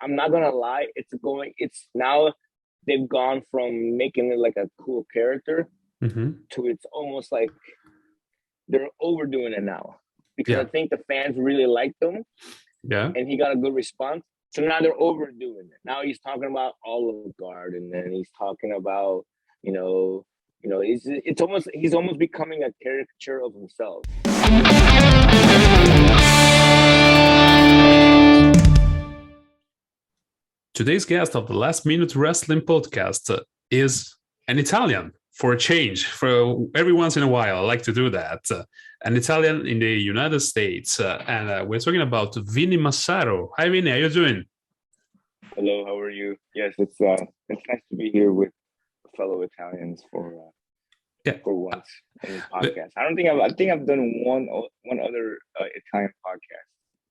I'm not gonna lie, it's now they've gone from making it like a cool character Hmm. to it's almost like they're overdoing it now because I Yeah. think the fans really liked him Yeah. and he got a good response. So now they're overdoing it. Now he's talking about Olive Garden, and then he's talking about, you know, it's almost he's almost becoming a caricature of himself. Today's guest of the Last Minute Wrestling podcast is an Italian for a change. For every once in a while, I like to do that. An Italian in the United States, and we're talking about Vinnie Massaro. Hi, Vinnie. How you doing? Hello, how are you? Yes, it's nice to be here with fellow Italians Yeah. for once in this podcast. I think I've done one other Italian podcast.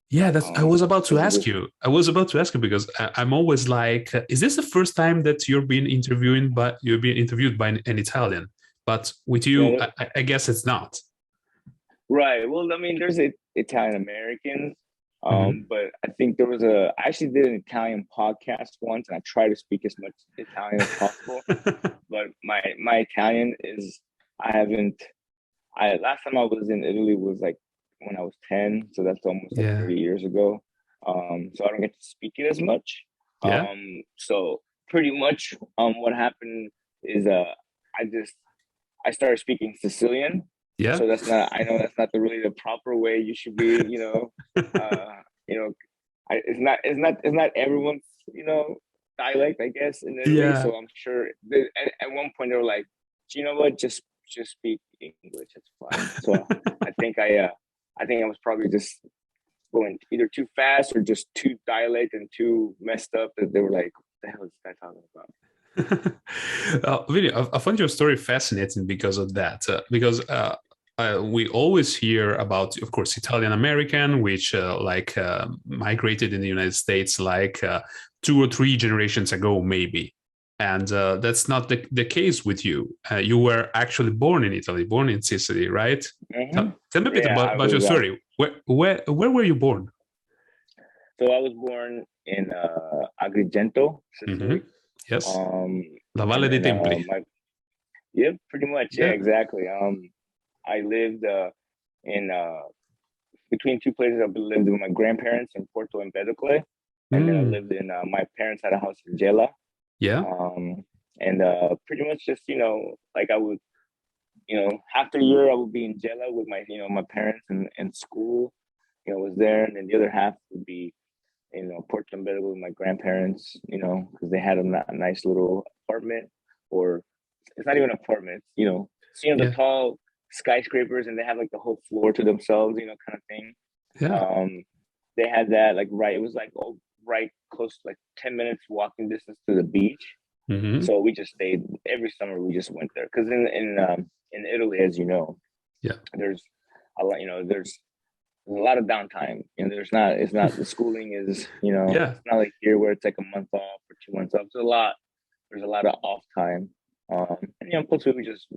Yeah, that's. I was about to ask This, you. I was about to ask you because I'm always like, is this the first time that you're being interviewed by an Italian? But with you, yeah, I guess it's not. right. Well, I mean, there's Italian Americans, Mhm. but I think I actually did an Italian podcast once, and I try to speak as much Italian as possible. But my Italian is I haven't. I last time I was in Italy was like when I was 10, so that's almost like Yeah. 30 years ago. So I don't get to speak it as much. Yeah. So pretty much, what happened is I just I started speaking Sicilian. Yeah. So I know that's not really the proper way you should be, you know, it's not everyone's, dialect, I guess, in Italy. Yeah. So I'm sure at one point they were like, you know what, just speak English, it's fine. So I think I was probably just going either too fast or just too dialect and too messed up that they were like, what the hell is that talking about? Really, I find your story fascinating because of that. Because we always hear about, of course, Italian American, which migrated in the United States like 2 or 3 generations ago, maybe. And that's not the case with you. You were actually born in Italy, born in Sicily, right? Mm-hmm. Tell me a bit Yeah, about your story. Where were you born? so I was born in Agrigento, Hmm. Sicily. Yes, Um, La Valle and dei then Templi. yeah, pretty much, yeah, Yeah. exactly. I lived in between two places. I lived with my grandparents in Porto Empedocle, and then I Mm. lived in my parents had a house in Gela. Yeah. Um, and pretty much just like I would half the year I would be in Gela with my parents and school was there, and then the other half would be Porto Empedocle with my grandparents, because they had a nice little apartment, or it's not even an apartment, the Yeah. tall skyscrapers and they have like the whole floor to themselves, kind of thing. Yeah. Um, they had that like it was like right close, like 10 minutes walking distance to the beach. Hmm. So we just stayed every summer. We just went there because in Italy, as you know, Yeah. there's a lot. There's a lot of downtime, and it's not the schooling is Yeah. it's not like here where it's like a month off or 2 months off. There's a lot of off time, and plus we would just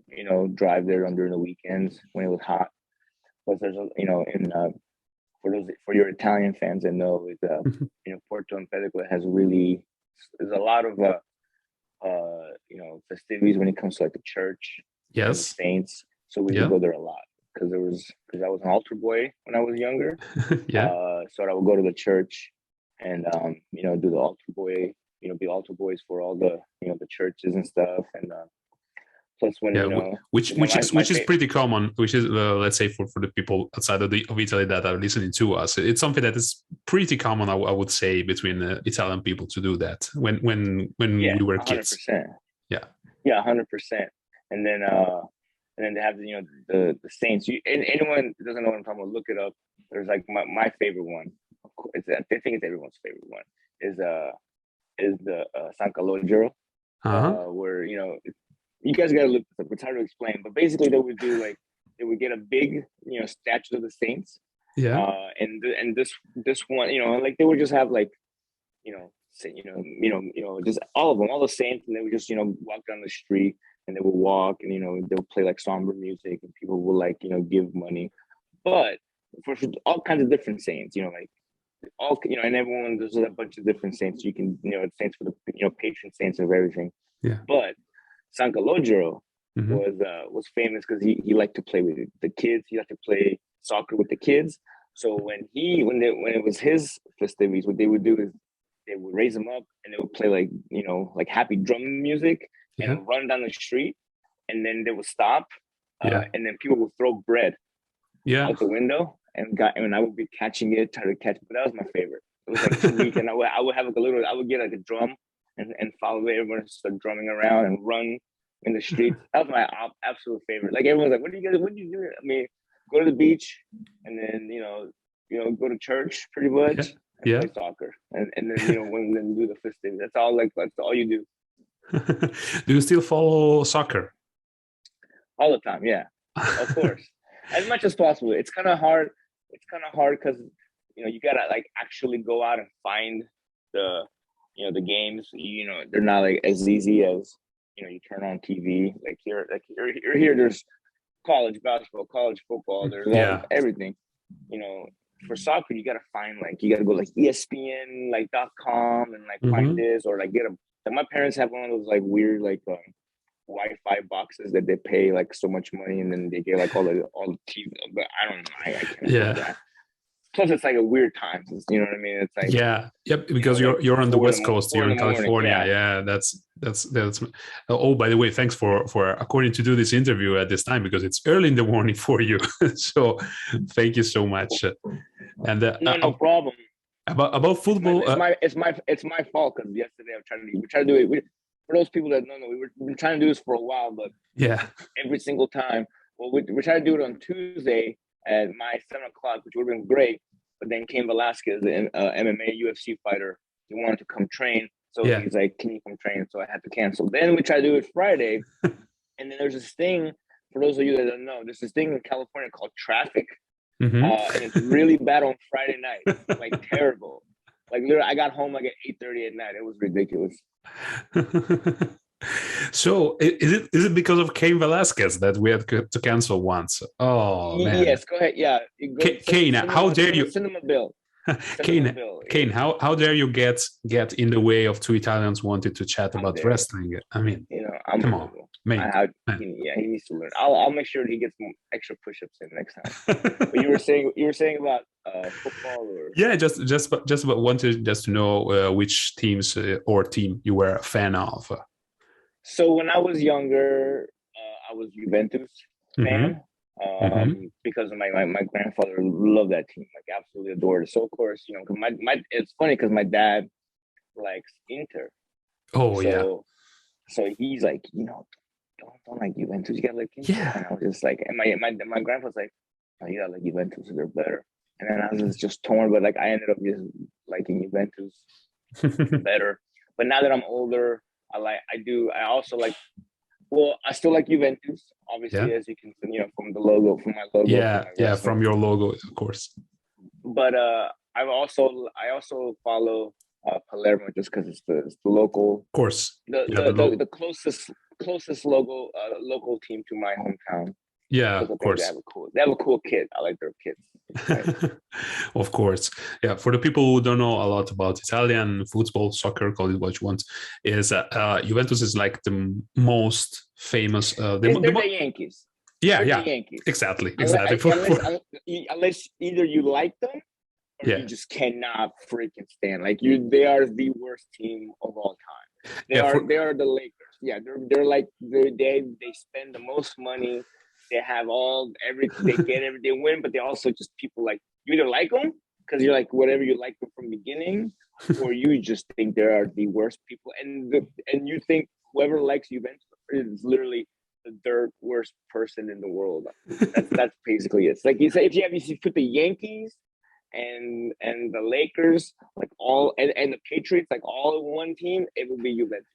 drive there during the weekends when it was hot. Plus there's in for your Italian fans that know is Porto Empedocle has really there's a lot of festivities when it comes to like the church and the Yes. saints. So we would Yeah. go there a lot because I was an altar boy when I was younger. Yeah. So I would go to the church and do the altar boy, be altar boys for all the the churches and stuff. And plus when Yeah, which my which is pretty common. Which is let's say for the people outside of Italy that are listening to us, it's something that is pretty common. I would say between Italian people to do that when yeah, we were kids. 100%. Yeah, Yeah, 100%. And then they have the Saints. And anyone that doesn't know what I'm talking about, look it up. There's like my favorite one. I think it's everyone's favorite one. Is the San Calogero, uh-huh. where you guys gotta look this up. It's hard to explain, but basically they would get a big statue of the Saints, Yeah, and this one like they would just have like say, just all of them, all the Saints, and they would just walk down the street and they would walk and they'll play like somber music and people will like give money, but for all kinds of different Saints, like and everyone, there's a bunch of different saints. You can, saints for the, patron saints of everything. Yeah. But Sankalojiro was famous because he liked to play with the kids. He liked to play soccer with the kids. So when it was his festivities, what they would do is they would raise him up and they would play like happy drum music and run down the street, and then they would stop, and then people would throw bread out the window, and I would be catching it, trying to catch it. But that was my favorite. It was like this weekend. I would have I would get like a drum and follow everyone, start drumming around and run in the streets. That was my absolute favorite. Like everyone's like, what do you do? I mean, go to the beach and then go to church pretty much. And play soccer, and then when then do the fisting. That's all you do. Do you still follow soccer? All the time, yeah, of course, as much as possible. It's kind of hard. It's kind of hard because you gotta like actually go out and find the games. They're not like as easy as you turn on TV. Like here, here. There's college basketball, college football. There's everything. For soccer, you gotta find you gotta go like ESPN .com and find this, or get a. My parents have one of those weird Wi-Fi boxes that they pay so much money, and then they get all the TV. But I don't know. I can't do that. Plus, it's a weird time. You know what I mean? It's because you're on the West Coast. You're in California. Yeah, that's. Oh, by the way, thanks for according to do this interview at this time, because it's early in the morning for you. So, thank you so much. And no problem. About football, it's my fault because yesterday we tried to do it. For those people that don't know, we've been trying to do this for a while, but every single time. Well, we tried to do it on Tuesday at my 7:00, which would have been great. But then Cain Velasquez, an MMA UFC fighter, he wanted to come train. So he's like, can you come train? So I had to cancel. Then we tried to do it Friday. And then there's this thing, for those of you that don't know, there's this thing in California called traffic. And it's really bad on Friday night, terrible. Literally, I got home at 8:30 at night. It was ridiculous. So is it because of Cain Velasquez that we had to cancel once? Oh man. Yes, go ahead. Yeah. Cain, how dare you? Cinema bill. Cain, how dare you get in the way of two Italians wanted to chat about wrestling? I mean, come on, man. He needs to learn. I'll make sure he gets some extra push-ups in next time. But you were saying about football, or just wanted to know which teams or team you were a fan of. So when I was younger, I was Juventus fan. Because my grandfather loved that team, absolutely adored it. So of course, it's funny because my dad likes Inter. So he's like, don't like Juventus, you gotta like Inter. And I was just like, and my grandpa's like, oh, you gotta like Juventus, they're better. And then I was just torn, but I ended up just liking Juventus better. But now that I'm older, I also like. Well, I still like Juventus, obviously, as you can, from the logo, from my logo. From your logo, of course. But I also follow Palermo just because it's the local. Of course. The closest local team to my hometown. Yeah, of course. They have a cool kid. I like their kids. Right? Of course. Yeah, for the people who don't know a lot about Italian football, soccer, call it what you want, is Juventus is the most famous. They're the Yankees. Yeah, the Yankees. Exactly. Unless either you like them or you just cannot freaking stand. They are the worst team of all time. They are the Lakers. Yeah, they spend the most money. They have everything. They get everything. They win, but they also just people you either like them because you're whatever you like them from the beginning, or you just think they are the worst people, and you think whoever likes Juventus is literally the third worst person in the world. That's basically it. It's you say if you put the Yankees and the Lakers and the Patriots all in one team, it would be Juventus.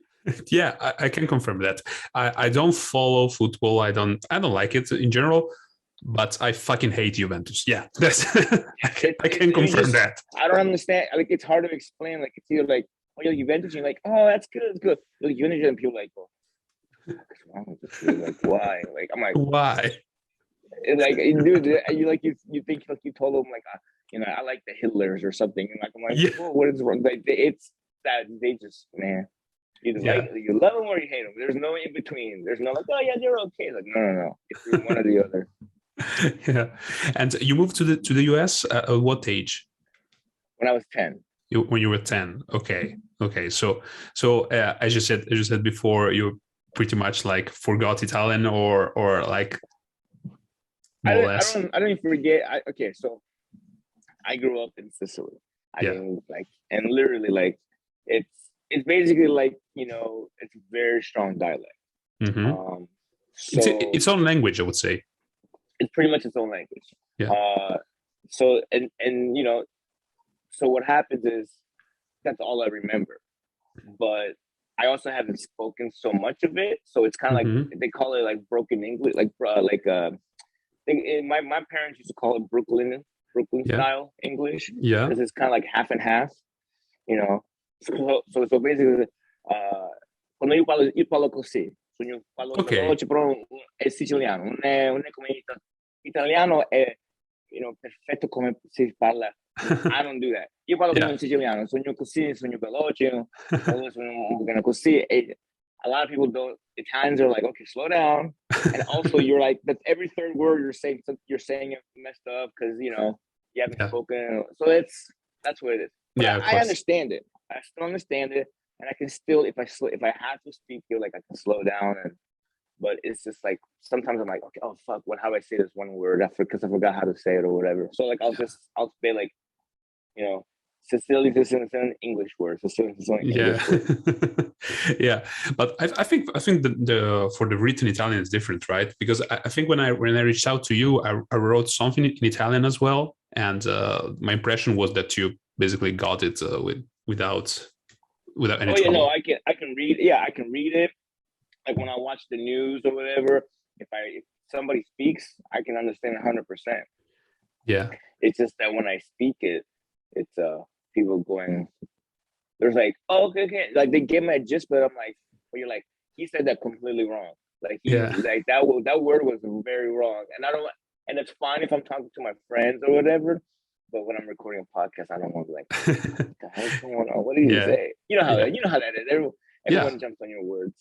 Yeah, I can confirm that. I don't follow football. I don't like it in general, but I fucking hate Juventus. Yeah, that's I can confirm that. I don't understand. It's hard to explain. It's either oh, you're Juventus, and you're oh, that's good, it's good. Juventus, and people oh, what's wrong with this? Why? I'm why? And like, dude, you think like you told him like, I like the Hitlers or something. And like, I'm like, Yeah. oh, what is wrong? Like, it's that they just, man, either like you love them or you hate them. There's no in between. There's no like, oh yeah, they're okay. Like, no. It's one or the other. Yeah. And you moved to the US at what age? When I was 10. When you were 10. Okay. So as you said before, you pretty much like forgot Italian or like more or less. I don't even forget. Okay, so I grew up in Sicily. And literally like it's basically like, it's a very strong dialect. Mm-hmm. So it's its own language, I would say. It's pretty much its own language. Yeah. So so what happens is that's all I remember. But I also haven't spoken so much of it, so it's kind of like they call it like broken English, my parents used to call it Brooklyn style English, because it's kind of like half and half, So basically, quando io parlo così, io parlo veloce, però è siciliano, non è come italiano è perfetto come si parla. I don't do that. Io parlo come un siciliano, sogno così, sogno veloce, sono un pochino così. A lot of people don't. Italians are like, okay, slow down. And also, you're like, that's every third word you're saying it messed up because you haven't spoken. So that's what it is. But I understand it. I still understand it, and I can still, if I have to speak, feel like I can slow down. But it's just like sometimes I'm like, okay, oh fuck, how do I say this one word? Because I forgot how to say it or whatever. So like I'll say like, Sicily is an English word. Sicilian is an English word. Yeah, but I think the for the written Italian is different, right? Because I think when I reached out to you, I wrote something in Italian as well, and my impression was that you basically got it without any trouble. No, I can read. Yeah, I can read it. Like when I watch the news or whatever, if somebody speaks, I can understand 100%. Yeah, it's just that when I speak it, it's people going. There's like, oh, okay, like they get my gist, but I'm like, well, you're like, he said that completely wrong. Like like that word was very wrong, and I don't. And it's fine if I'm talking to my friends or whatever. But when I'm recording a podcast, I don't want to be like, what the hell's going on? What did you say? You know how that is. Everyone jumps on your words.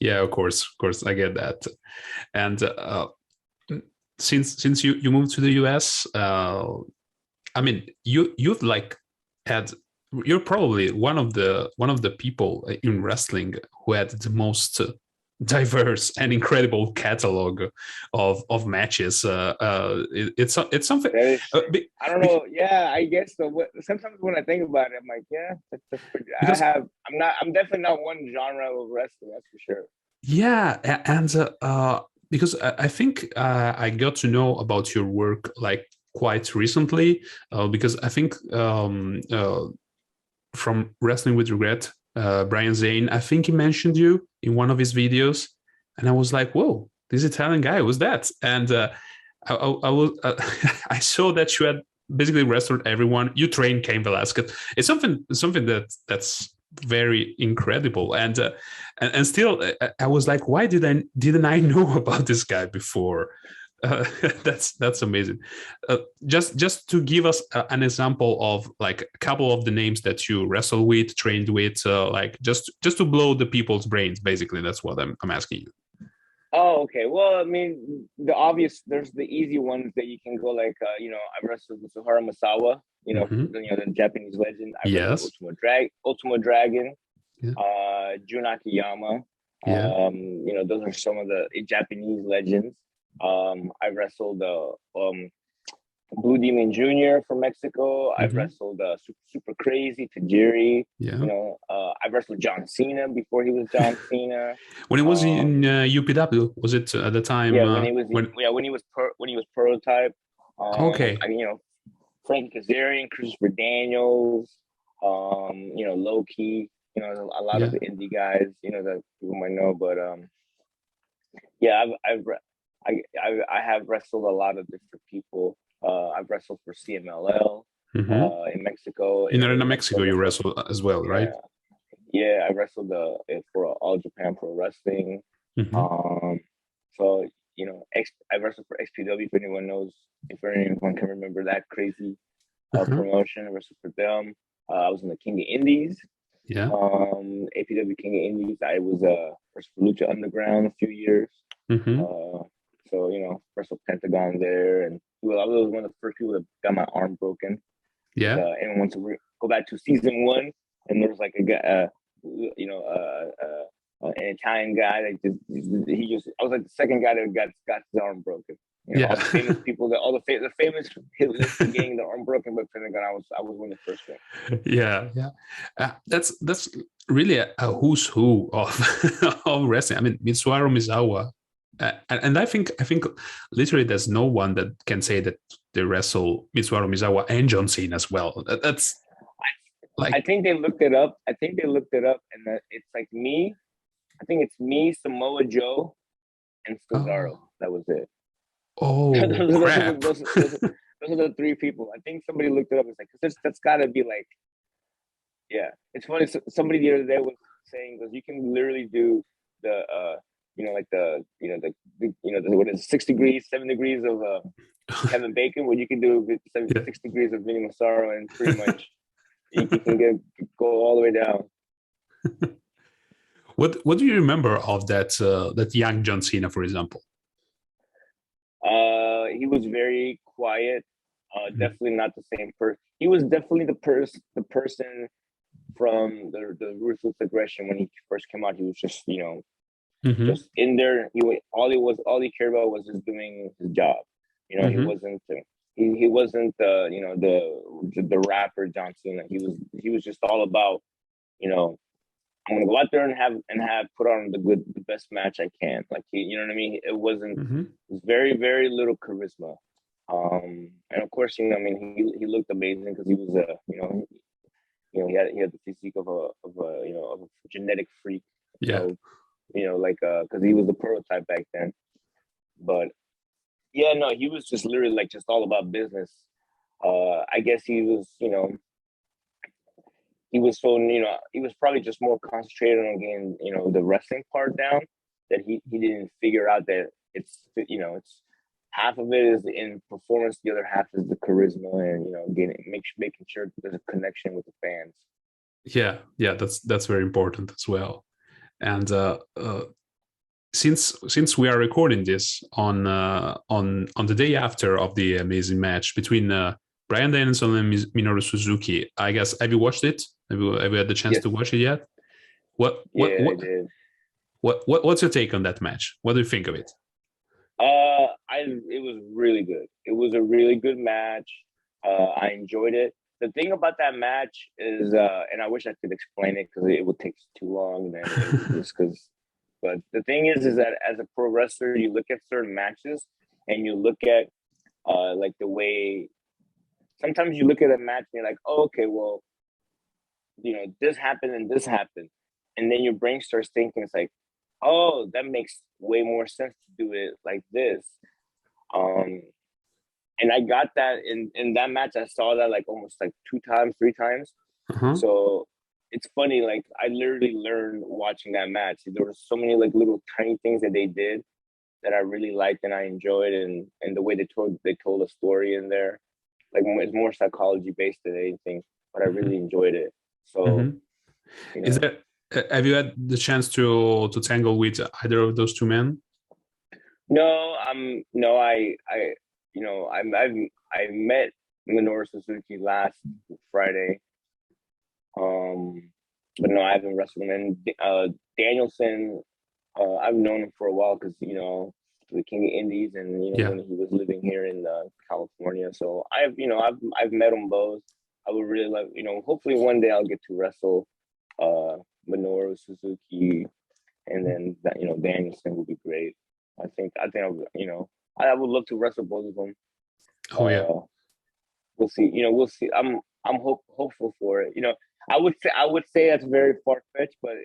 Yeah, of course, I get that. And since you moved to the US, I mean, you've like you're probably one of the people in wrestling who had the most diverse and incredible catalog of matches. It's something. I don't know. Yeah, I guess so. Sometimes when I think about it, I'm like, yeah, that's pretty. I'm definitely not one genre of wrestling. That's for sure. Yeah, and because I think I got to know about your work like quite recently, because I think from Wrestling with Regret, Brian Zane, I think he mentioned you in one of his videos, and I was like, whoa, this Italian guy was that. And I saw that you had basically wrestled everyone. You trained Cain Velasquez. It's something that's very incredible, and still I was like, why didn't I know about this guy before? That's amazing. Just to give us an example of like a couple of the names that you wrestle with, trained with, like just to blow the people's brains. Basically, that's what I'm asking you. Oh, okay. Well, I mean, there's the easy ones that you can go like, I wrestled with Mitsuharu Misawa, the Japanese legend. I wrestled Ultimo Dragon, Jun Akiyama. Those are some of the Japanese legends. I wrestled Blue Demon Jr. from Mexico. I've wrestled Super Crazy Tajiri. I wrestled John Cena before he was John Cena. When it was in UPW, was it at the time? Yeah, when he was Prototype. Okay. Frank Kazarian, Christopher Daniels. Low-Key. A lot of the indie guys. That people might know, but I have wrestled a lot of different people. I've wrestled for CMLL in Mexico. In Arena Mexico, you wrestled as well, right? Yeah, I wrestled for All Japan Pro Wrestling. So I wrestled for XPW. If anyone knows, if anyone can remember that crazy Uh-huh. promotion, I wrestled for them. I was in the King of Indies. Yeah. APW King of Indies. I was first for Lucha Underground a few years. Mm-hmm. So wrestled Pentagon there, and I was one of the first people that got my arm broken. Yeah. Anyone wants to go back to season 1, and there was like a guy, an Italian guy that I was like the second guy that got his arm broken. Yeah. All the famous people, all the famous getting their arm broken by Pentagon. I was one of the first ones. Yeah, yeah. That's really a who's who of of wrestling. I mean, Mitsuharu Misawa, and I think literally there's no one that can say that they wrestle Mitsuharu Misawa and John Cena as well. That's like, I think they looked it up. And it's like me. I think it's me, Samoa Joe, and Cesaro. oh, That was it. oh crap. Those are the 3 people. I think somebody looked it up. It's like, that's got to be like, yeah. It's funny. Somebody the other day was saying that you can literally do the, what is it, 6 degrees, 7 degrees of Kevin Bacon, what you can do with 6 degrees of Vinnie Massaro, and pretty much you can go all the way down. What do you remember of that young John Cena, for example? He was very quiet. Definitely not the same person. He was definitely the person from the Ruthless Aggression when he first came out. He was just just in there. All he cared about was just doing his job. He wasn't he wasn't the rapper John Cena. He was just all about I'm gonna go out there and have put on the best match I can. Like you know what I mean? It wasn't. It was very, very little charisma. And of course, he looked amazing because he was he had the physique of a genetic freak. Yeah. Because he was the prototype back then. But yeah, no, he was just literally like just all about business. I guess he was he was so he was probably just more concentrated on getting the wrestling part down, that he didn't figure out that it's half of it is in performance, the other half is the charisma, and making sure there's a connection with the fans. Yeah, that's very important as well. And since we are recording this on the day after of the amazing match between Bryan Danielson and Minoru Suzuki, I guess, have you watched it? Have you had the chance to watch it yet? I did. What's your take on that match? What do you think of it? It was really good. It was a really good match. I enjoyed it. The thing about that match is, and I wish I could explain it because it would take too long. But the thing is that as a pro wrestler, you look at certain matches and you look at like the way. Sometimes you look at a match and you're like, oh, okay, well, this happened and this happened. And then your brain starts thinking, it's like, oh, that makes way more sense to do it like this. And I got that in that match. I saw that like almost like 2 times, 3 times. So it's funny, like I literally learned watching that match. There were so many like little tiny things that they did that I really liked and I enjoyed, and the way they told a story in there. Like it's more psychology based than anything, but I really enjoyed it. So, Is that have you had the chance to tangle with either of those 2 men? No, I met Minoru Suzuki last Friday. But no, I haven't wrestled him. And Danielson, I've known him for a while because the King of Indies, and when he was living here in California. So I've met them both. I would really love, hopefully one day I'll get to wrestle Minoru Suzuki, and then Danielson would be great. I think I would love to wrestle both of them. Oh yeah. We'll see. We'll see. I'm hopeful for it. I would say that's very far fetched, but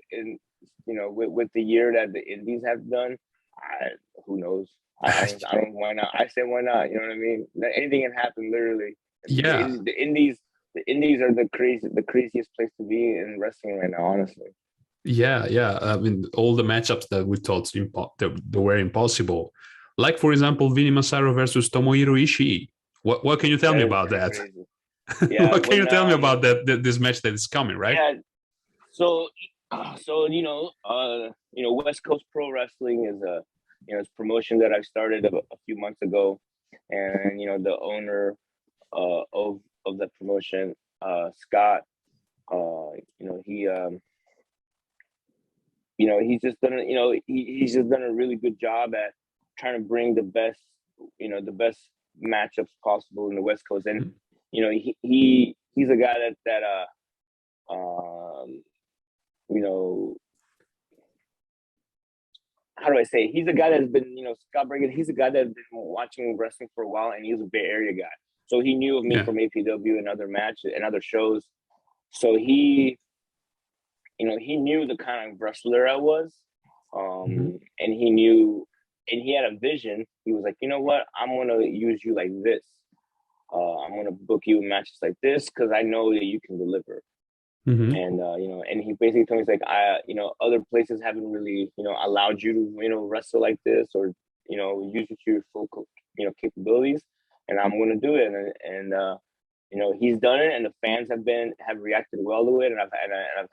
with the year that the Indies have done, who knows? I don't. Why not? I say why not? You know what I mean? Anything can happen, literally. Yeah. The Indies are the craziest place to be in wrestling right now, honestly. Yeah. I mean, all the matchups that we thought they were impossible Like for example, Vinnie Massaro versus Tomohiro Ishii. What can you tell me about that? Crazy. Yeah, What can you tell me about this match that is coming, right? Yeah, so West Coast Pro Wrestling is it's a promotion that I started a few months ago, and the owner of that promotion, Scott, he he's just done he's just done a really good job at trying to bring the best matchups possible in the West Coast, and he's a guy that how do I say? He's a guy that's been, Scott Bragan, he's a guy that's been watching wrestling for a while, and he's a Bay Area guy. So he knew of me from APW and other matches and other shows. So he knew the kind of wrestler I was. And he knew, and he had a vision. He was like, you know what? I'm going to use you like this. I'm going to book you in matches like this because I know that you can deliver. And and he basically told me, he's like, other places haven't really, allowed you to, wrestle like this or, use it to your full, capabilities, and I'm going to do it. And he's done it, and the fans have reacted well to it, and I've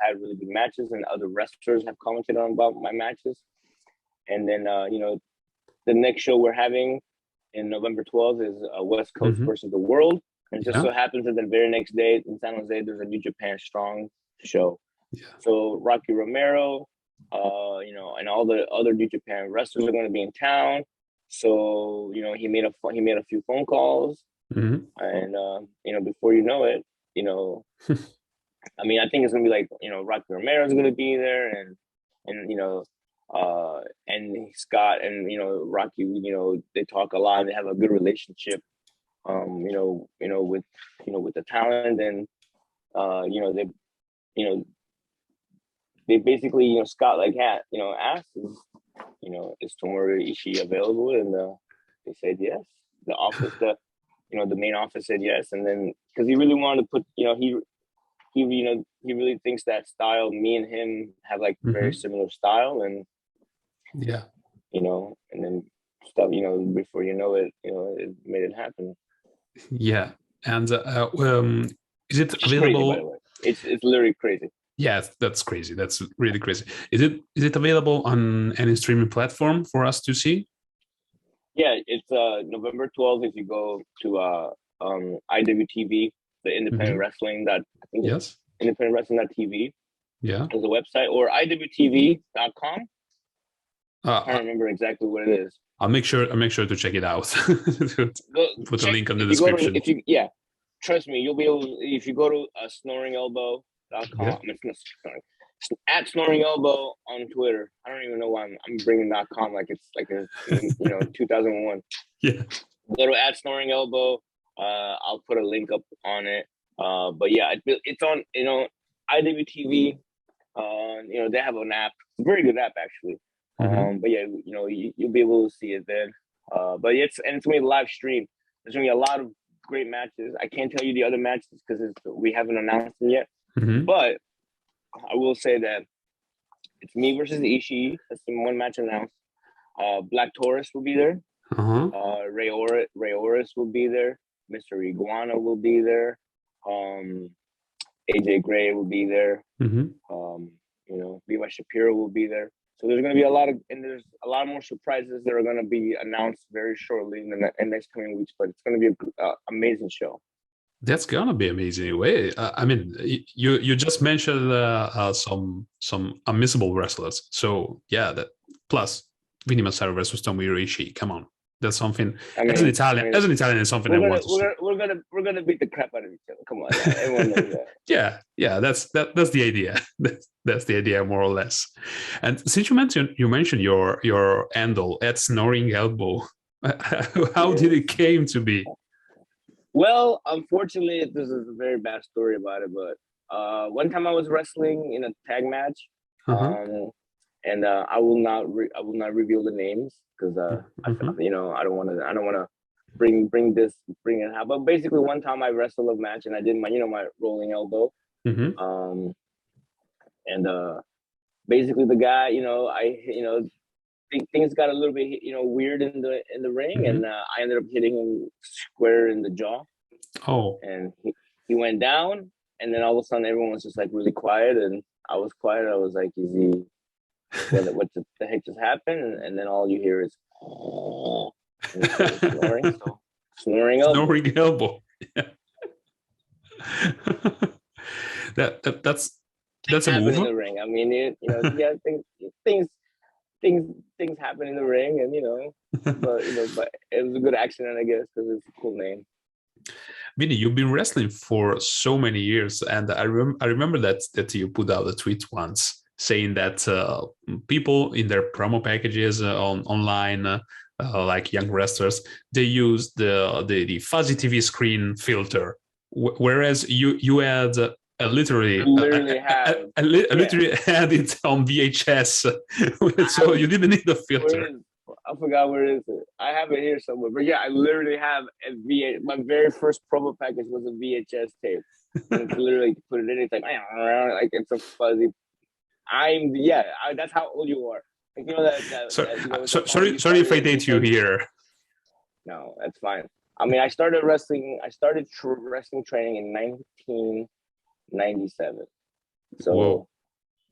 had really good matches, and other wrestlers have commented on about my matches. And then the next show we're having in November 12th is West Coast versus the World. And it just so happens that the very next day in San Jose, there's a New Japan Strong show. Yeah. So Rocky Romero, and all the other New Japan wrestlers are going to be in town. So he made a few phone calls, and before you know it, I mean, I think it's going to be like Rocky Romero is going to be there, and Scott and Rocky, they talk a lot. They have a good relationship. With the talent, and they basically, Scott asked, is Tomohiro Ishii available? And they said yes. The office, the main office said yes, and then because he really wanted to put, he really thinks that style, me and him have like very similar style, and and then stuff, before you know it, it made it happen. Yeah, and is it available? Crazy, by the way. It's literally crazy. Yeah, that's crazy. That's really crazy. Is it available on any streaming platform for us to see? Yeah, it's November 12th. If you go to IWTV, the Independent Wrestling Independent Wrestling.tv. Yeah, is the website, or IWTV.com. I can't remember exactly what it is. I'll make sure to check it out. Put a link in the description. Trust me, you'll be able. If you go to snoringelbow.com, at Snoring Elbow on Twitter. I don't even know why I'm bringing .com like it's like a 2001. Yeah. Go to at Snoring Elbow. I'll put a link up on it. But yeah, it's on IWTV. They have an app, very good app actually. But yeah, you'll be able to see it then. But it's gonna be a live stream. There's gonna be a lot of great matches. I can't tell you the other matches because we haven't announced them yet. But I will say that it's me versus Ishii. That's the one match announced. Black Taurus will be there. Ray Oris will be there. Mr. Iguana will be there. AJ Gray will be there. Levi Shapiro will be there. So there's going to be there's a lot more surprises that are going to be announced very shortly in the next coming weeks. But it's going to be an amazing show. That's gonna be amazing anyway. I mean, you just mentioned some unmissable wrestlers. So yeah, that plus Vinnie Massaro versus Tomohiro Ishii. Come on, that's something. As an Italian, it's something I want to see. We're gonna beat the crap out of each other. Come on, everyone knows that. yeah. That's the idea. That's the idea, more or less. And since you mentioned your handle at Snoring Elbow, how did it came to be? Well, unfortunately, this is a very bad story about it. But one time I was wrestling in a tag match, and I will not reveal the names because I don't want to bring it out. But basically, one time I wrestled a match and I did my rolling elbow, and basically the guy things got a little bit, weird in the ring, and I ended up hitting him square in the jaw. Oh. And he went down, and then all of a sudden everyone was just like really quiet, and I was quiet. I was like, "Is he? What the heck just happened?" And then all you hear is snoring. So snoring elbow. Snoring elbow. Yeah. That's a move in the ring. I mean, things happen in the ring, and but it was a good accident, I guess, because it's a cool name. Vinnie, you've been wrestling for so many years, and I remember that you put out a tweet once saying that people in their promo packages online, like young wrestlers, they use the fuzzy TV screen filter, whereas you had literally had it on VHS, so you didn't need a filter. I forgot where it is. I have it here somewhere, but yeah, I literally have a VHS. My very first promo package was a VHS tape. And literally put it in. It's like it's a fuzzy. That's how old you are. Like, sorry if I date you here. No, that's fine. I mean, I started wrestling training in 1997. So whoa.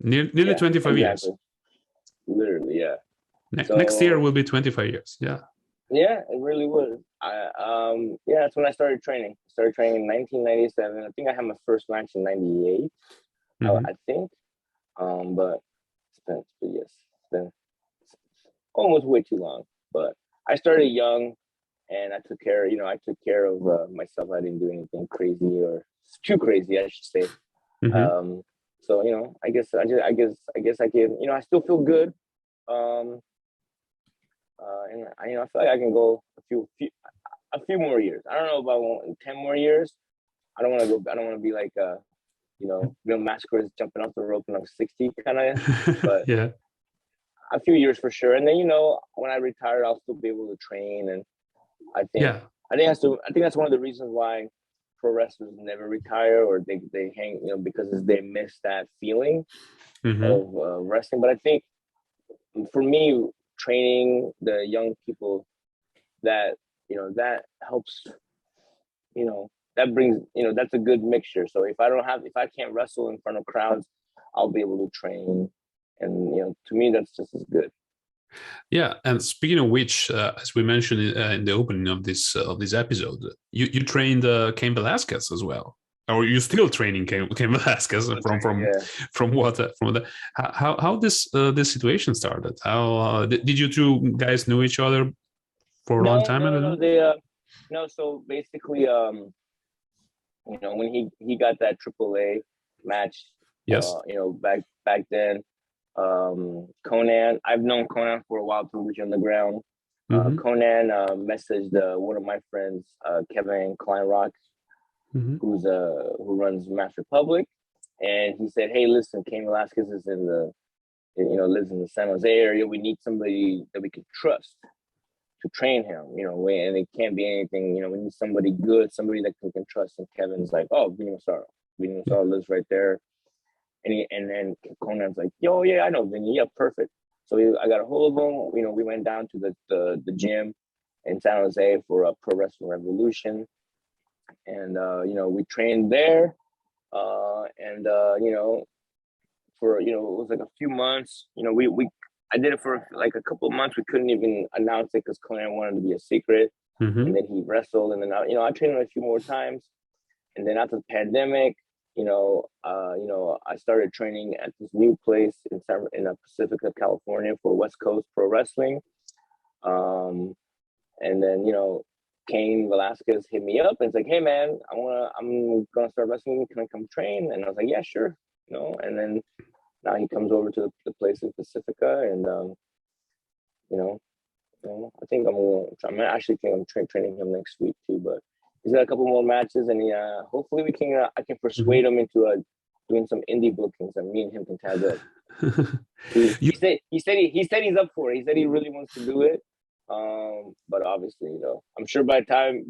Nearly 25 years. Literally, yeah. Next year will be 25 years. Yeah. Yeah, it really was. That's when I started training. I started training in 1997. I think I had my first match in 98. I think. But it's been almost way too long. But I started young, and I took care of myself. I didn't do anything crazy or too crazy, I should say. So I guess I can. I still feel good. And I feel like I can go a few more years. I don't know about 10 more years. I don't want to go. I don't want to be like Vinnie Massaro is jumping off the rope when I'm 60 kind of. But yeah, a few years for sure. And then when I retire, I'll still be able to train. And I think that's one of the reasons why pro wrestlers never retire, or they hang, because they miss that feeling of wrestling. But I think for me, training the young people, that helps, that brings, that's a good mixture. So if I can't wrestle in front of crowds, I'll be able to train, and to me that's just as good. Yeah, and speaking of which, as we mentioned in the opening of this episode, you trained Cain Velasquez as well, or you still training Cain Velasquez how this situation started? How did you two guys know each other for a long time? No, so basically, when he got that AAA match, yes, back then, Conan, I've known Conan for a while through Lucha Underground. Conan messaged one of my friends, Kevin Kleinrock, who runs Mass Republic, and he said, "Hey, listen, Cain Velasquez is lives in the San Jose area. We need somebody that we can trust to train him, and it can't be anything, we need somebody good, somebody that we can trust." And Kevin's like, "Oh, Vinnie Massaro lives right there." And then Conan's like, "Yo, yeah, I know Vinnie. Yeah, perfect." So I got a hold of him. We went down to the gym in San Jose for a Pro Wrestling Revolution, and we trained there, for it was like a few months. I did it for like a couple of months. We couldn't even announce it because Conan wanted to be a secret. And then he wrestled, and then I trained him a few more times. And then after the pandemic, I started training at this new place in Pacifica, California, for West Coast Pro Wrestling. And then Cain Velasquez hit me up and it's like, "Hey man, I'm gonna start wrestling. Can I come train?" And I was like, "Yeah, sure." And then now he comes over to the place in Pacifica, and I think I'm actually thinking I'm training him next week too. But he's got a couple more matches, and hopefully I can persuade him into doing some indie bookings, and me and him can tag up. He said he's up for it. He said he really wants to do it. But obviously, I'm sure by the time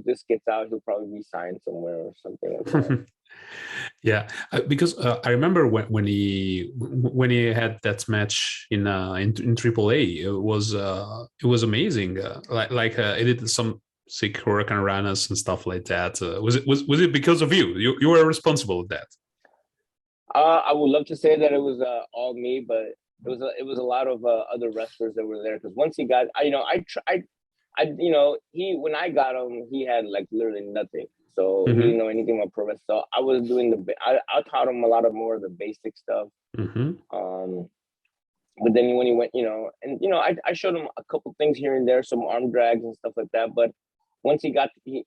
this gets out, he'll probably be signed somewhere or something like that. Yeah, because I remember when he had that match in AAA, it was amazing. He did some sick hurricanranas and stuff like that. Was it because of you? You were responsible for that. I would love to say that it was all me, but it was a lot of other wrestlers that were there. Because once he got, he when I got him, he had like literally nothing, so he didn't know anything about pro wrestling. So I was doing I taught him a lot of more of the basic stuff. But then when he went, I showed him a couple things here and there, some arm drags and stuff like that. But once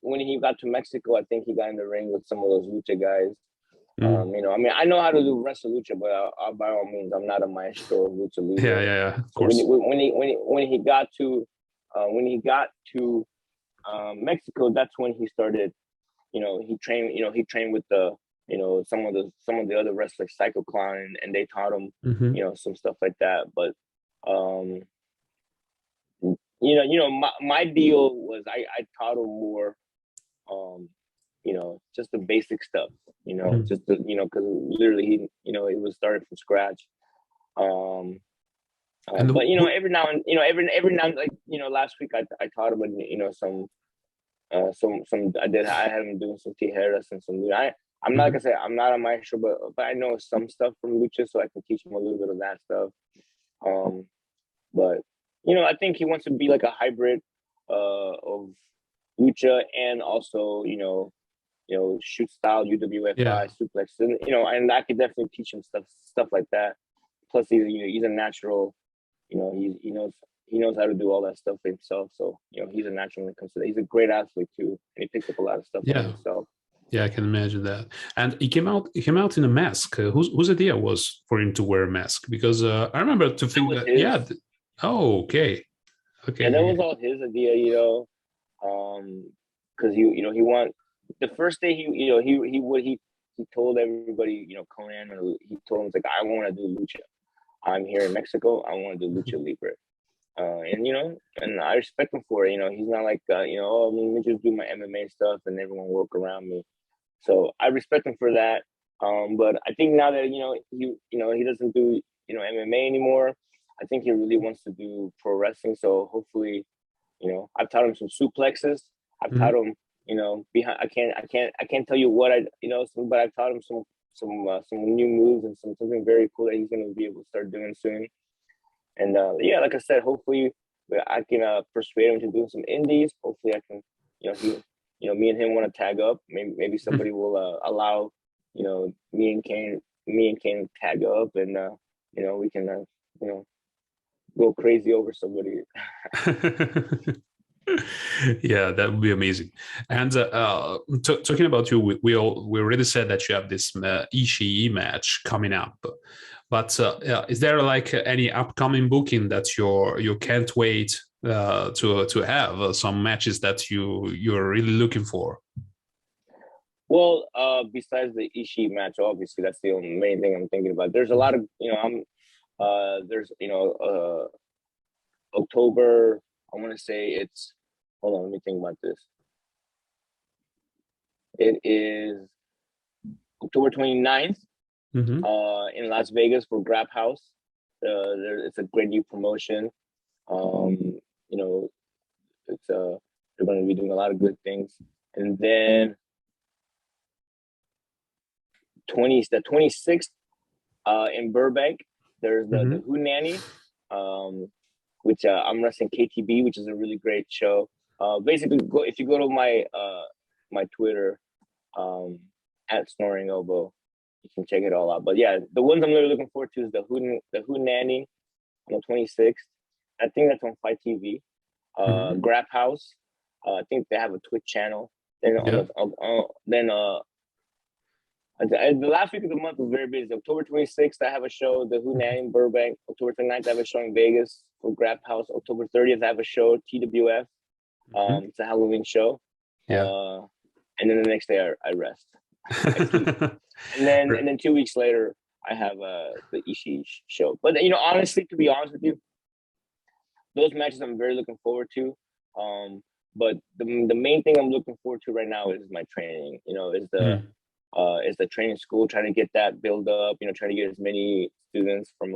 when he got to Mexico, I think he got in the ring with some of those lucha guys. I know how to do wrestle lucha, but by all means, I'm not a maestro of lucha libre. Yeah, of so course. When he got to Mexico, that's when he started. He trained with the some of the other wrestlers, Psycho Clown, and they taught him some stuff like that. But my deal was I taught him more. Just the basic stuff, just because literally it was started from scratch. But every now and like last week I taught him some I had him doing some tijeras and some. I'm not gonna say I'm not a maestro, but I know some stuff from lucha, so I can teach him a little bit of that stuff. But I think he wants to be like a hybrid of lucha and also shoot style, UWFI, suplex, and I could definitely teach him stuff like that. Plus, he's a natural. He knows how to do all that stuff for himself. So he's a natural when it comes to that. He's a great athlete too, and he picks up a lot of stuff for himself. Yeah, I can imagine that. And he came out in a mask. Whose idea was for him to wear a mask? Because I remember to think that oh, okay. Yeah, that was all his idea. Because he want. The first day he told everybody, Conan, he told him, like, I want to do lucha. I'm here in Mexico. I want to do lucha libre. And I respect him for it. He's not like, let me just do my MMA stuff and everyone work around me. So I respect him for that. But I think now that, he doesn't do, MMA anymore, I think he really wants to do pro wrestling. So hopefully, I've taught him some suplexes. I've taught him, behind. I can't tell you what but I've taught him some new moves and something very cool that he's going to be able to start doing soon. And like I said, hopefully I can persuade him to do some indies. Hopefully I can, me and him want to tag up. Maybe somebody will allow, me and Cain tag up, and we can, go crazy over somebody. Yeah, that would be amazing. And talking about you, we already said that you have this Ishii match coming up. But is there like any upcoming booking that you can't wait to have some matches that you're really looking for? Well, besides the Ishii match, obviously that's the only main thing I'm thinking about. There's a lot of there's October. I want to say it's. Hold on, let me think about this. It is October 29th. In Las Vegas for Grab House. It's a great new promotion. It's they're going to be doing a lot of good things. And then the 26th in Burbank, there's the Who Nanny, which I'm wrestling KTB, which is a really great show. Basically, if you go to my my Twitter at Snoring Elbow, you can check it all out. But yeah, the ones I'm really looking forward to is the Who Nanny on the 26th. I think that's on Fight TV. Grab House. I think they have a Twitch channel. Then the last week of the month was very busy. October 26th, I have a show, the Who Nanny in Burbank. October 29th, I have a show in Vegas for Grab House. October 30th, I have a show, TWF. It's a Halloween show. Yeah. And then the next day I rest. and then 2 weeks later I have the Ishii show. But honestly, to be honest with you, those matches I'm very looking forward to. But the main thing I'm looking forward to right now is my training. Is the training school, trying to get that build up. Trying to get as many students from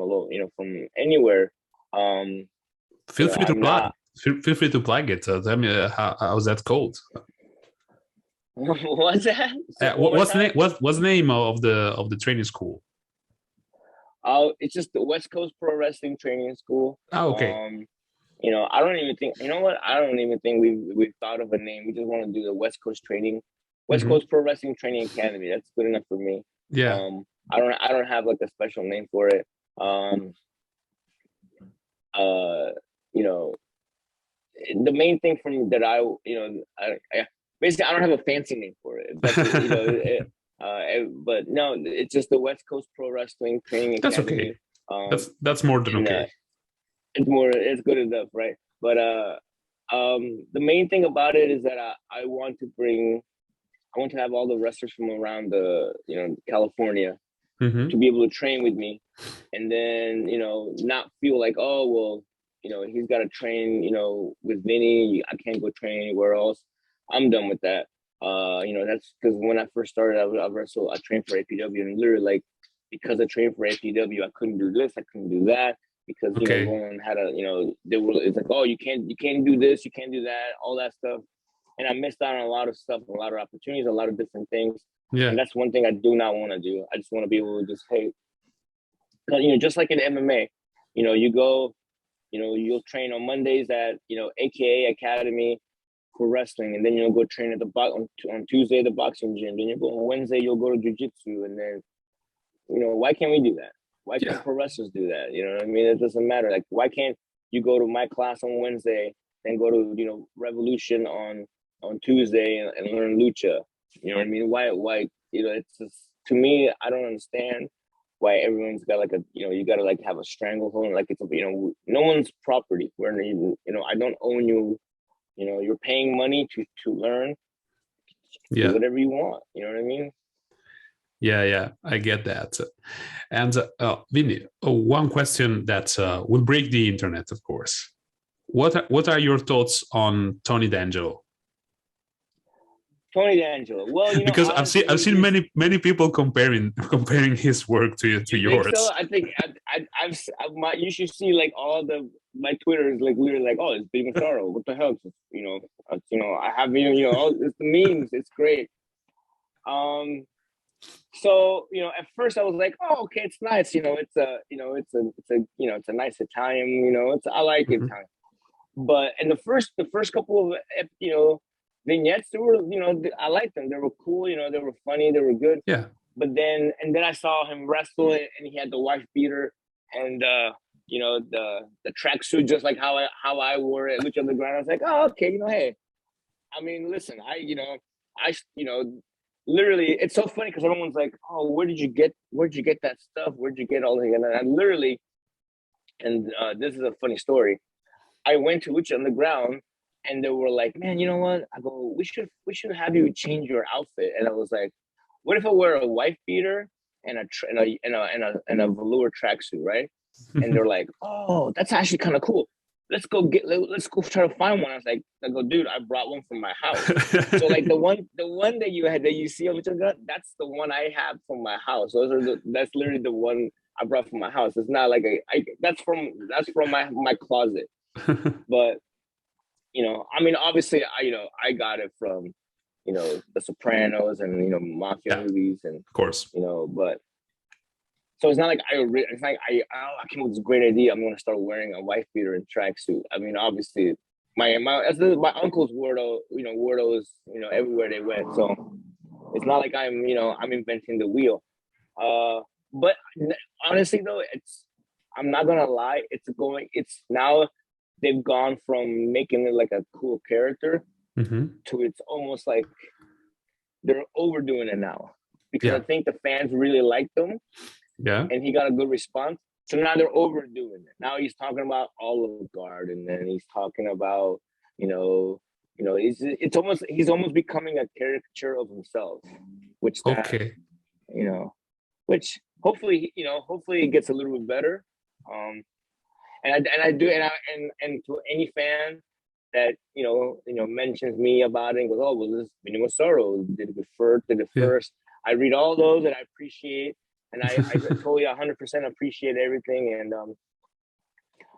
from anywhere. Feel free to plug. Feel free to plug it. Tell me how's that called? What's that? What's the name? What's the name of the training school? It's just the West Coast Pro Wrestling Training School. Oh, okay. I don't even think. You know what? I don't even think we've thought of a name. We just want to do the West Coast Coast Pro Wrestling Training Academy. That's good enough for me. Yeah. I don't have like a special name for it. The main thing for me that I basically I don't have a fancy name for it. But but no, it's just the West Coast Pro Wrestling Training Academy. That's okay. That's more than okay. It's good enough, right? But the main thing about it is that I want to have all the wrestlers from around California to be able to train with me, and then not feel like, oh well, he's got to train with Vinny. I can't go train anywhere else. I'm done with that. That's because when I first started, I trained for APW, and literally like because I trained for APW, I couldn't do this, I couldn't do that. Because everyone had it's like, oh, you can't do this, you can't do that, all that stuff, and I missed out on a lot of stuff, a lot of opportunities, a lot of different things. Yeah, and that's one thing I do not want to do. I just want to be able to just just like in MMA, you go, you'll train on Mondays at AKA Academy for wrestling, and then you'll go train at the on Tuesday the boxing gym. Then you go on Wednesday, you'll go to jiu-jitsu, and then why can't we do that? Why can't pro wrestlers do that? You know what I mean? It doesn't matter. Like, why can't you go to my class on Wednesday, then go to Revolution on Tuesday and learn lucha? You know what I mean? Why? It's just, to me, I don't understand why everyone's got like you got to like have a stranglehold, like it's no one's property. Where I don't own you. You're paying money to learn. Do whatever you want. You know what I mean? Yeah, I get that. And Vinny, one question that will break the internet, of course. What are your thoughts on Tony D'Angelo? Tony D'Angelo. Well, because honestly, I've seen many people comparing his work to yours. Think so? I think you should see like my Twitter is like literally like, oh, it's Vinnie Massaro. What the hell? I have it's the memes. It's great. So at first I was like, oh, okay, it's nice. It's a nice Italian. I like Italian. But in the first couple of vignettes, they were I liked them. They were cool. They were funny. They were good. Yeah. But then I saw him wrestle, and he had the wife beater and the tracksuit, just like how I wore it at Lucha Underground. I was like, oh, okay, hey. I mean, listen, literally, it's so funny because everyone's like, "Oh, where'd you get that stuff? Where'd you get all the?" And I literally, this is a funny story. I went to Lucha Underground, and they were like, "Man, you know what?" I go, "We should have you change your outfit." And I was like, "What if I wear a wife beater and a velour tracksuit, right?" And they're like, "Oh, that's actually kind of cool. Let's go try to find one." I go, dude, I brought one from my house. So like the one that you see on Lucha, that's the one I have from my house. That's literally the one I brought from my house. It's not like that's from my closet. But I mean, obviously I got it from The Sopranos and mafia movies, and of course, but so it's not like I came up with this great idea. I'm going to start wearing a wife beater and tracksuit. I mean, obviously, my uncles wore those, everywhere they went. So it's not like I'm inventing the wheel. But honestly, though, I'm not gonna lie. It's now they've gone from making it like a cool character to it's almost like they're overdoing it now, because I think the fans really like them. Yeah. And he got a good response. So now they're overdoing it. Now he's talking about Olive Garden, and then he's talking about, he's almost becoming a caricature of himself, which which hopefully it gets a little bit better. I do, and to any fan that mentions me about it and goes, oh, well, this Vinnie Massaro did it first. I read all those and I appreciate, and I totally 100% appreciate everything. And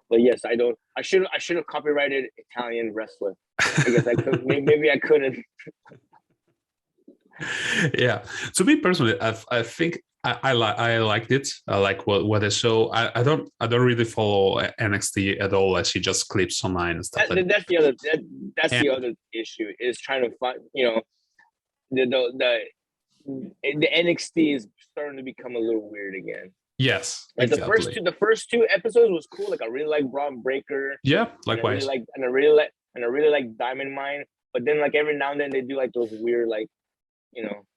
but yes, I don't. I should have copyrighted Italian wrestler. I guess I could. Maybe I couldn't. Yeah. To me personally, I think I liked it. I like what I saw. I don't really follow NXT at all. I see just clips online and stuff. That's the other issue is trying to find. The NXT is starting to become a little weird again. Yes, like exactly. The first two episodes was cool. Like I really like Braun Breaker. Yeah, likewise. And I really like Diamond Mine. But then like every now and then they do like those weird like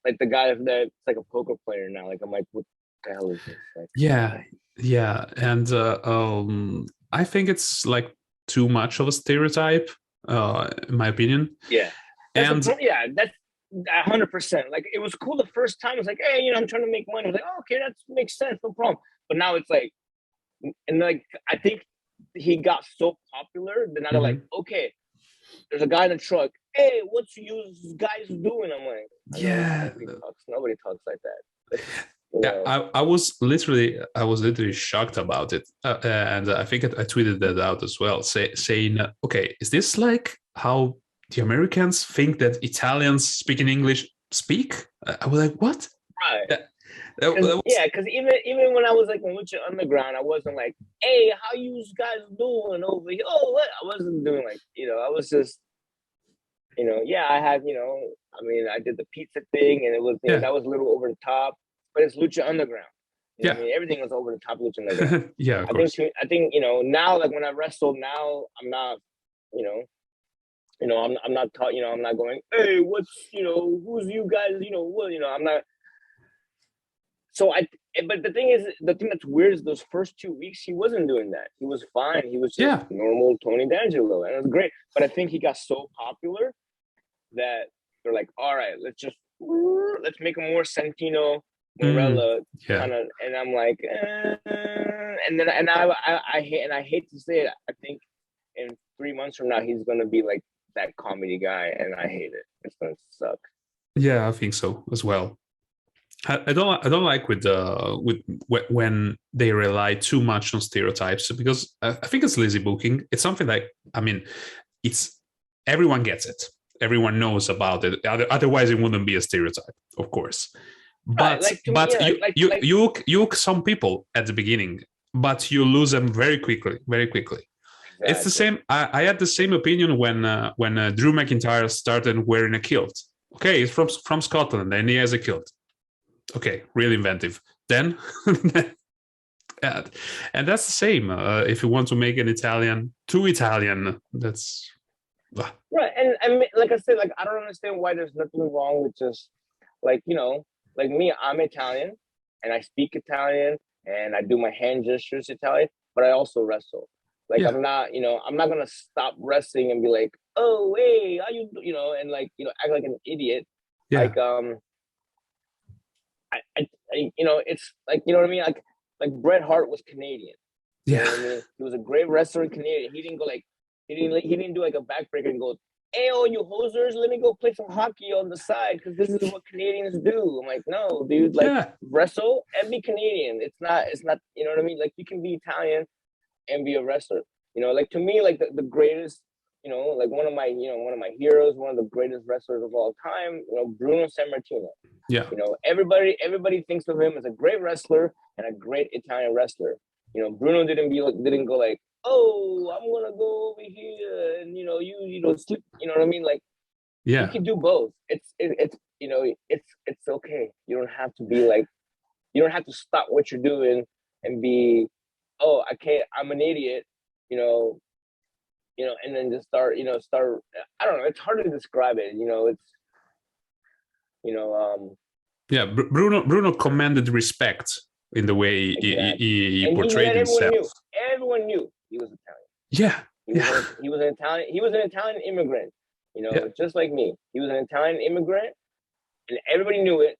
like the guy that's like a poker player now. Like I'm like, what the hell is this? Like, yeah, and I think it's like too much of a stereotype, in my opinion. Yeah, that's 100%. Like it was cool the first time. It's like, hey, I'm trying to make money. I was like, oh, okay, that makes sense, no problem. But now it's like, and like I think he got so popular that now they're like, okay, there's a guy in the truck. Hey, what's you guys doing? I'm like, yeah, nobody talks like that. Yeah, I was literally shocked about it, and I think I tweeted that out as well, saying, okay, is this like how the Americans think that Italians speaking English speak? I was like, what? Right. Because even when I was like in Lucha Underground, I wasn't like, hey, how you guys doing over here? Oh, what? I wasn't doing like, I was just, I had, I mean, I did the pizza thing and it was, that was a little over the top, but it's Lucha Underground. I mean, everything was over the top of Lucha Underground. Yeah, of course. I think, now, like when I wrestle now, I'm not, I'm not taught, I'm not going, hey, what's, who's you guys, what, I'm not. So but the thing that's weird is those first 2 weeks, he wasn't doing that. He was fine. He was just normal Tony D'Angelo, and it was great. But I think he got so popular that they're like, all right, let's make him more Santino Morella kind of. And I'm like, and I hate to say it. I think in 3 months from now, he's gonna be like that comedy guy, and I hate it. It's gonna suck. Yeah, I think so as well. I don't like with when they rely too much on stereotypes, because I think it's lazy booking. It's something like, I mean, it's everyone gets it, everyone knows about it. Otherwise, it wouldn't be a stereotype, of course. But you hook some people at the beginning, but you lose them very quickly. Exactly. It's the same. I had the same opinion when Drew McIntyre started wearing a kilt. Okay, he's from Scotland and he has a kilt. Okay, really inventive. Then, and that's the same. If you want to make an Italian too Italian, that's right. And I mean, like I said, like I don't understand why there's nothing wrong with just like like me. I'm Italian, and I speak Italian, and I do my hand gestures Italian, but I also wrestle. Like I'm not, I'm not gonna stop wrestling and be like, oh, hey, how you, and like, act like an idiot. Yeah. Like, it's like, what I mean? Like Bret Hart was Canadian. Yeah. You know what I mean? He was a great wrestler in Canadian. He didn't go like, he didn't do like a backbreaker and go, hey, oh, you hosers, let me go play some hockey on the side because this is what Canadians do. I'm like, no, dude, like wrestle and be Canadian. It's not, you know what I mean? Like you can be Italian and be a wrestler. Like to me, like the greatest, like one of my heroes, one of the greatest wrestlers of all time, Bruno Sammartino. Yeah. Everybody thinks of him as a great wrestler and a great Italian wrestler. Bruno didn't go like, oh, I'm gonna go over here and you sleep. You know what I mean? Like, you can do both. It's okay. You don't have to be like, you don't have to stop what you're doing and be, oh, I can't. I'm an idiot. And then just start. I don't know. It's hard to describe it. Bruno commanded respect in the way he portrayed himself. Everyone knew he was Italian. Yeah. He was an Italian immigrant, just like me. He was an Italian immigrant, and everybody knew it,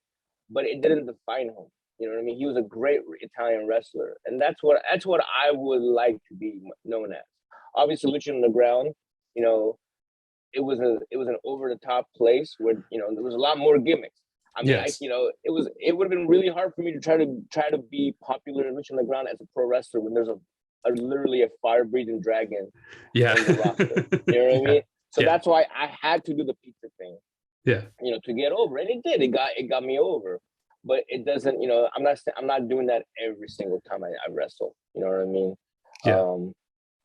but it didn't define him. You know what I mean? He was a great Italian wrestler, and that's what I would like to be known as. Obviously, Lucha Underground, you know, it was an over the top place where, you know, there was a lot more gimmicks. I mean, Yes. it would have been really hard for me to try to be popular in Lucha Underground as a pro wrestler when there's a literally a fire breathing dragon Yeah. in the roster. You know what I mean? So Yeah. that's why I had to do the pizza thing. Yeah. You know, to get over, and it did. It got me over, but it doesn't. You know, I'm not doing that every single time I wrestle. You know what I mean? Yeah.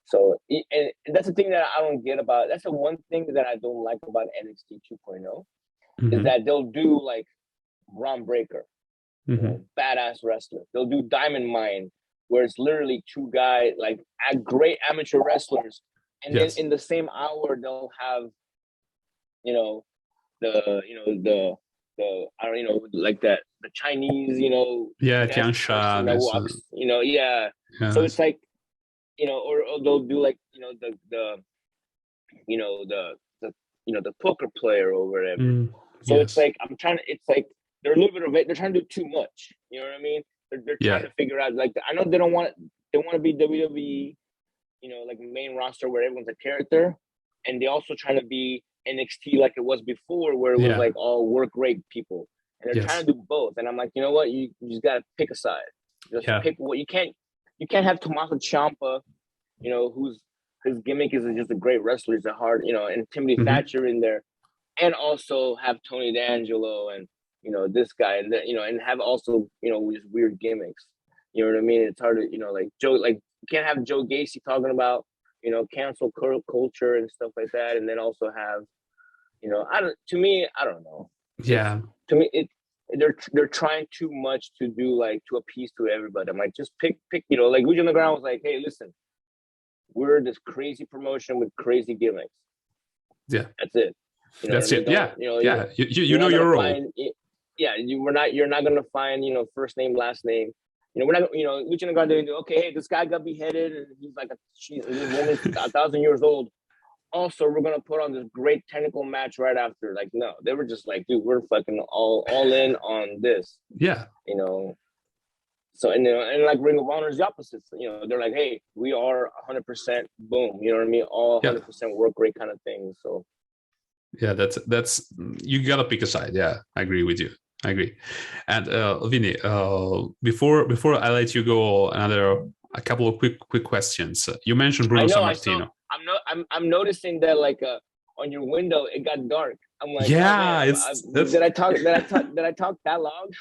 So, and that's the thing that I don't get about. That's the one thing that I don't like about NXT 2.0 is that they'll do like Braun Breaker, you know, badass wrestler. They'll do Diamond Mine, where it's literally two guys like great amateur wrestlers, and then in the same hour they'll have, you know, the I don't, you know, like that, the Chinese, you know, Tiansha that walks, you know, so it's like, you know, or they'll do like, you know, the you know, the poker player or whatever. So it's like it's like they're a little bit of it, they're trying to do too much, you know what I mean? They're trying to figure out, like, I know they want to be WWE, you know, like main roster where everyone's a character, and they also trying to be NXT like it was before, where it was like all work rate people, and they're trying to do both. And I'm like, you know what, you just gotta pick a side. Just pick what you can't have Tommaso Ciampa, you know, his gimmick is just a great wrestler. He's a hard, you know, and Timothy Thatcher in there, and also have Tony D'Angelo and, you know, this guy, and you know, and have also, you know, these weird gimmicks. You know what I mean? It's hard to, you know, like you can't have Joe Gacy talking about, you know, cancel culture and stuff like that, and then also have, you know, I don't know. Yeah. To me, they're trying too much to do, like, to appease to everybody. I'm like, just pick, you know, like Lucha Underground was like, hey, listen, we're this crazy promotion with crazy gimmicks. Yeah. That's it. You know That's it. Yeah. You know, you know your role. You're not gonna find, you know, first name, last name. You know, we're not, you know, Lucha Underground doing, okay, hey, this guy got beheaded and he's like this woman's 1,000 years old. Also, we're gonna put on this great technical match right after. Like, no, they were just like, dude, we're fucking all in on this. Yeah. You know. So, and, you know, and like Ring of Honor is the opposite. You know, they're like, hey, we are 100% boom. You know what I mean? All 100% work rate kind of thing. So. Yeah, that's you gotta pick a side. Yeah, I agree with you. I agree. And Vinny, before I let you go, a couple of quick questions. You mentioned Bruno Sammartino. I'm noticing that, like, on your window it got dark. I'm like, yeah, did I talk that long?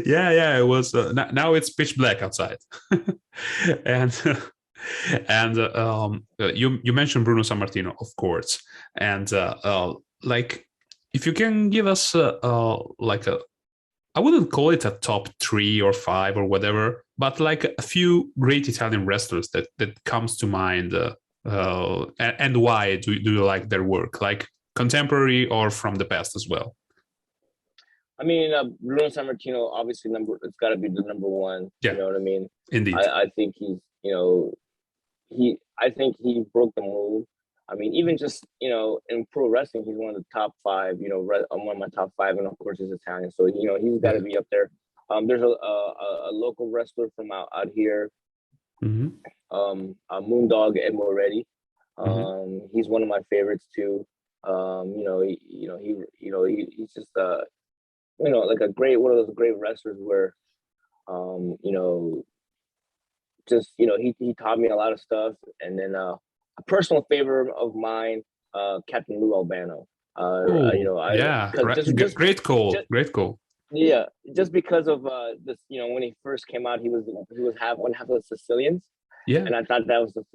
yeah, it was. Now it's pitch black outside, and you mentioned Bruno Sammartino, of course, and like, if you can give us like I wouldn't call it a top 3 or 5 or whatever, but like a few great Italian wrestlers that comes to mind, and why do you like their work, like contemporary or from the past as well? I mean, Bruno Sammartino, obviously it's got to be the number one. Yeah. You know what I mean? Indeed. I think he's, you know, I think he broke the mold. I mean, even just, you know, in pro wrestling, he's one of the top 5. You know, I'm one of my top 5, and of course he's Italian, so, you know, he's got to be up there. There's a local wrestler from out here, Moondog Ed Moretti. He's one of my favorites too. He's just you know, like one of those great wrestlers where, you know, just, you know, he taught me a lot of stuff. And then a personal favorite of mine, Captain Lou Albano. You know, great call. Yeah, just because of this, you know, when he first came out, he was one half of the Sicilians. Yeah, and I thought that was the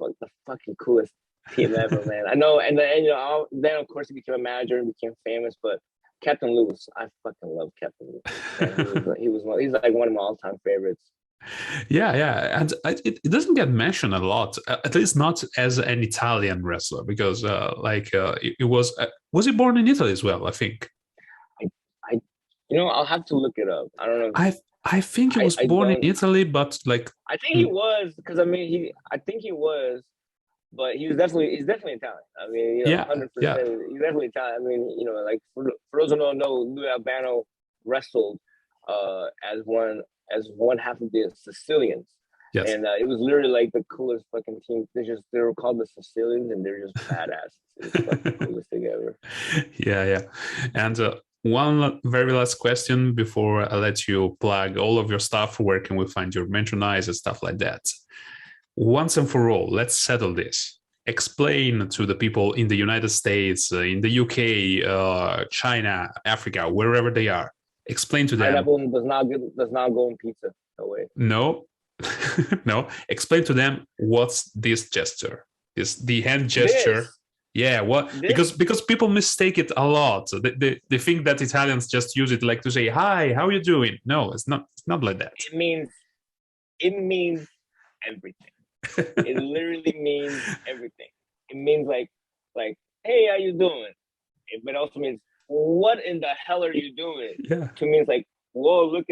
fucking coolest team ever, man. I know, and then, you know, then of course he became a manager and became famous, but Captain Lewis, I fucking love Captain Lewis. He's like one of my all-time favorites. Yeah, and it doesn't get mentioned a lot, at least not as an Italian wrestler, because it was he born in Italy as well? I think. You know, I'll have to look it up. I don't know. I think he was born in Italy, but like I think he was, because I mean I think he was, but he's definitely Italian. I mean, you know, 100%. Yeah. He's definitely Italian. I mean, you know, like for those who don't know, Lou Albano wrestled as one half of the Sicilians. Yes. And it was literally like the coolest fucking team. They were called the Sicilians, and they're just badass. It's like the coolest thing ever. Yeah. And one very last question before I let you plug all of your stuff. Where can we find your merchandise and stuff like that? Once and for all, let's settle this. Explain to the people in the United States, in the UK, China, Africa, wherever they are. Explain to them. Pineapple does not go in pizza. No way. No. No. Explain to them what's this gesture. The hand gesture. This. Yeah, what? Because people mistake it a lot. They think that Italians just use it like to say hi, how are you doing? No, it's not like that. It means everything. It literally means everything. It means like, hey, how you doing? But also means, what in the hell are you doing? Yeah. To me, it's like, whoa, look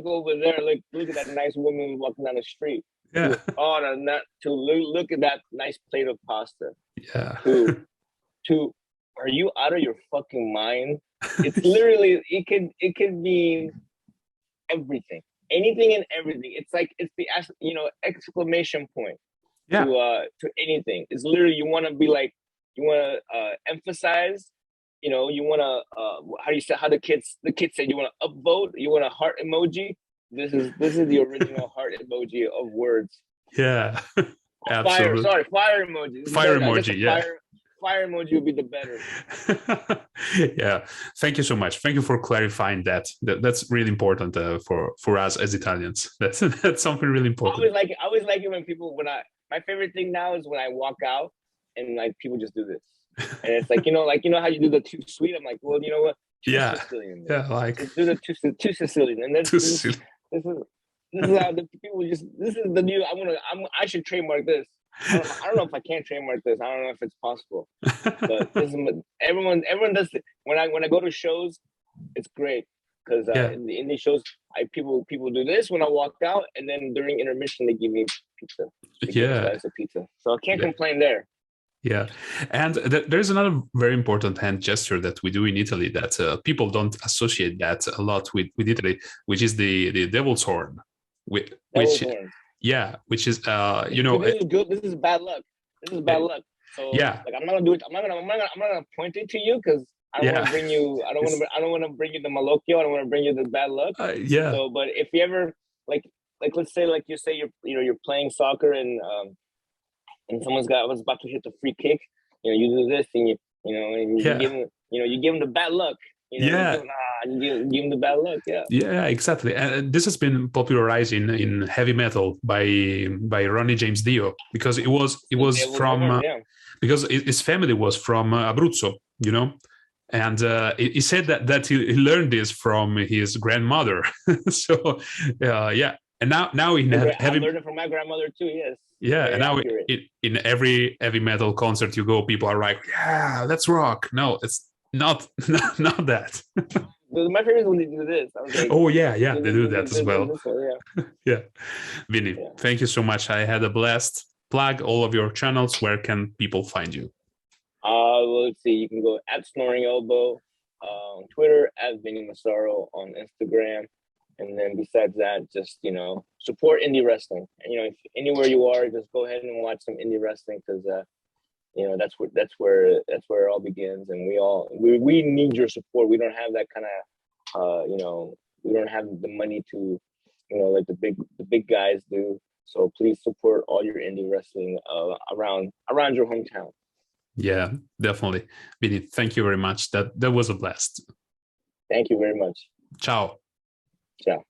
over there. Look at that nice woman walking down the street. Yeah. Look at that nice plate of pasta. Yeah. To are you out of your fucking mind? It's literally it can mean everything. Anything and everything. It's the exclamation point. Yeah. To anything. It's literally you want to emphasize. You want to how the kids say, you want to upvote, you want a heart emoji. This is the original heart emoji of words. Yeah. Absolutely. Fire emoji. Fire emoji. Yeah. Fire emoji would be the better. Yeah. Thank you so much. Thank you for clarifying that. That's really important for us as Italians. That's something really important. I always like it when my favorite thing now is when I walk out and like people just do this. And it's like, how you do the too sweet. I'm like, well, you know what? Sicilian, yeah, like let's do the two Sicilian. And then this is how the people this is the new. I should trademark this. I don't know if I can trademark this. I don't know if it's possible. But everyone does it. When I go to shows, it's great because in the indie shows, people do this when I walk out, and then during intermission they give me pizza. Pizza. So I can't complain there. Yeah, and there's another very important hand gesture that we do in Italy that people don't associate that a lot with Italy, which is the devil's horn. Which is this is good. This is bad luck. So I'm not gonna do it. I'm not gonna point it to you because I don't want to bring you. I don't want to bring you the malocchio. I don't want to bring you the bad luck. So, but if you ever like let's say you're playing soccer and someone's was about to hit the free kick, you do this and you give them the bad luck. You give them the bad luck. Yeah, exactly. And this has been popularized in heavy metal by Ronnie James Dio because it was from because his family was from Abruzzo, and he said that he learned this from his grandmother. So and now in heavy, I learned it from my grandmother too. Yes. Yeah, and now in every heavy metal concert you go, people are like, "Yeah, let's rock." No, it's not that. My favorite is when they do this. I was like, they do that as well. Yeah, Vinny, thank you so much. I had a blast. Plug all of your channels. Where can people find you? Well, let's see. You can go at Snoring Elbow on Twitter, at Vinnie Massaro on Instagram. And then besides that, just, support indie wrestling. And, if anywhere you are, just go ahead and watch some indie wrestling because, that's where it all begins. And we need your support. We don't have that kind of, we don't have the money to, like the big guys do. So please support all your indie wrestling around your hometown. Yeah, definitely. Vinny, thank you very much. That was a blast. Thank you very much. Ciao. Ciao.